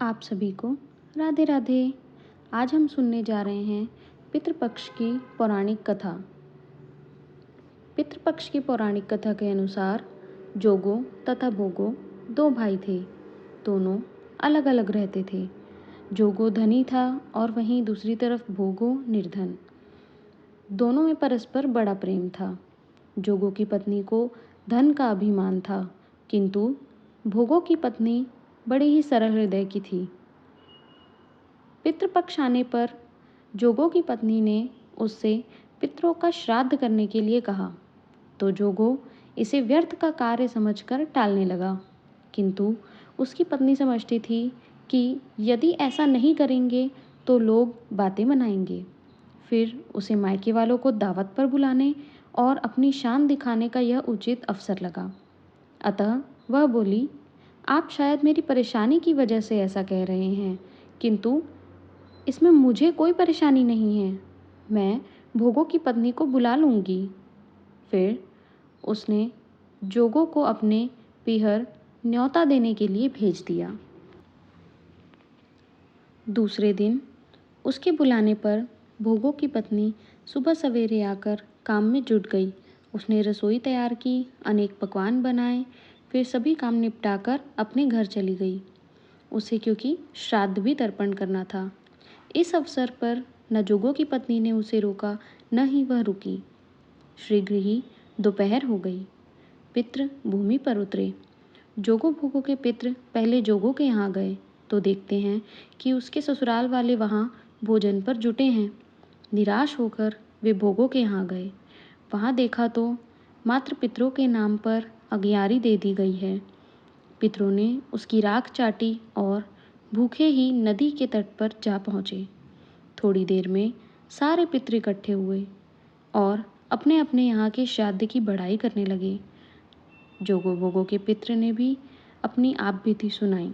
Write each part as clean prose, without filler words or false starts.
आप सभी को राधे राधे। आज हम सुनने जा रहे हैं पितृपक्ष की पौराणिक कथा। पितृपक्ष की पौराणिक कथा के अनुसार जोगो तथा भोगो दो भाई थे। दोनों अलग अलग रहते थे। जोगो धनी था और वहीं दूसरी तरफ भोगो निर्धन। दोनों में परस्पर बड़ा प्रेम था। जोगो की पत्नी को धन का अभिमान था, किंतु भोगो की पत्नी बड़े ही सरल हृदय की थी। पितृपक्ष आने पर जोगो की पत्नी ने उससे पितरों का श्राद्ध करने के लिए कहा, तो जोगो इसे व्यर्थ का कार्य समझकर टालने लगा। किंतु उसकी पत्नी समझती थी कि यदि ऐसा नहीं करेंगे तो लोग बातें बनाएंगे। फिर उसे मायके वालों को दावत पर बुलाने और अपनी शान दिखाने का यह उचित अवसर लगा। अतः वह बोली, आप शायद मेरी परेशानी की वजह से ऐसा कह रहे हैं, किंतु इसमें मुझे कोई परेशानी नहीं है। मैं भोगो की पत्नी को बुला लूँगी। फिर उसने जोगो को अपने पीहर न्योता देने के लिए भेज दिया। दूसरे दिन उसके बुलाने पर भोगो की पत्नी सुबह सवेरे आकर काम में जुट गई। उसने रसोई तैयार की, अनेक पकवान बनाए, फिर सभी काम निपटाकर अपने घर चली गई। उसे क्योंकि श्राद्ध भी तर्पण करना था। इस अवसर पर न जोगो की पत्नी ने उसे रोका, न ही वह रुकी। शीघ्र ही दोपहर हो गई। पितृ भूमि पर उतरे। जोगो भोगो के पितृ पहले जोगो के यहाँ गए तो देखते हैं कि उसके ससुराल वाले वहाँ भोजन पर जुटे हैं। निराश होकर वे भोगो के यहाँ गए। वहाँ देखा तो मात्र पितरों के नाम पर अगियारी दे दी गई है। पितरों ने उसकी राख चाटी और भूखे ही नदी के तट पर जा पहुँचे। थोड़ी देर में सारे पितृ इकट्ठे हुए और अपने अपने यहाँ के श्राद्ध की बढ़ाई करने लगे। जोगो भोगो के पितृ ने भी अपनी आप बीती सुनाई।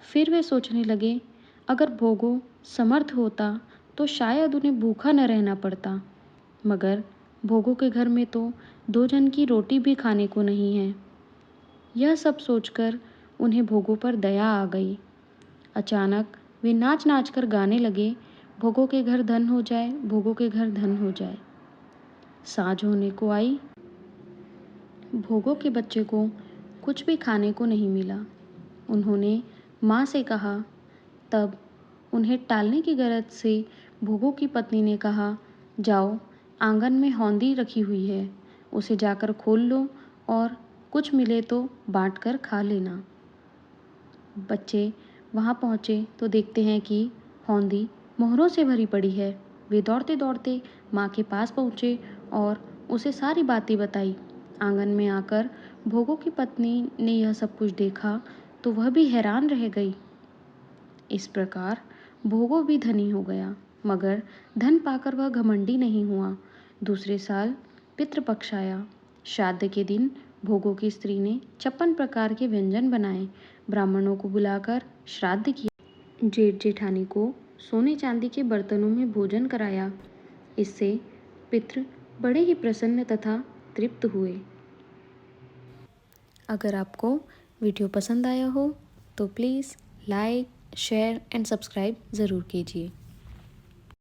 फिर वे सोचने लगे, अगर भोगो समर्थ होता तो शायद उन्हें भूखा न रहना पड़ता, मगर भोगो के घर में तो 2 जन की रोटी भी खाने को नहीं है। यह सब सोचकर उन्हें भोगो पर दया आ गई। अचानक वे नाच नाच कर गाने लगे, भोगो के घर धन हो जाए, भोगो के घर धन हो जाए। साँझ होने को आई। भोगो के बच्चे को कुछ भी खाने को नहीं मिला। उन्होंने माँ से कहा, तब उन्हें टालने की गरज से भोगो की पत्नी ने कहा, जाओ, आंगन में हौंदी रखी हुई है, उसे जाकर खोल लो और कुछ मिले तो बांट कर खा लेना। बच्चे वहाँ पहुँचे तो देखते हैं कि हौंदी मोहरों से भरी पड़ी है। वे दौड़ते दौड़ते माँ के पास पहुँचे और उसे सारी बातें बताई। आंगन में आकर भोगो की पत्नी ने यह सब कुछ देखा तो वह भी हैरान रह गई। इस प्रकार भोगो भी धनी हो गया, मगर धन पाकर वह घमंडी नहीं हुआ। दूसरे साल पितृपक्ष आया। श्राद्ध के दिन भोगो की स्त्री ने 56 प्रकार के व्यंजन बनाए, ब्राह्मणों को बुलाकर श्राद्ध किया। जेठ जेठानी को सोने चांदी के बर्तनों में भोजन कराया। इससे पितृ बड़े ही प्रसन्न तथा तृप्त हुए। अगर आपको वीडियो पसंद आया हो तो please like, share and subscribe ज़रूर कीजिए।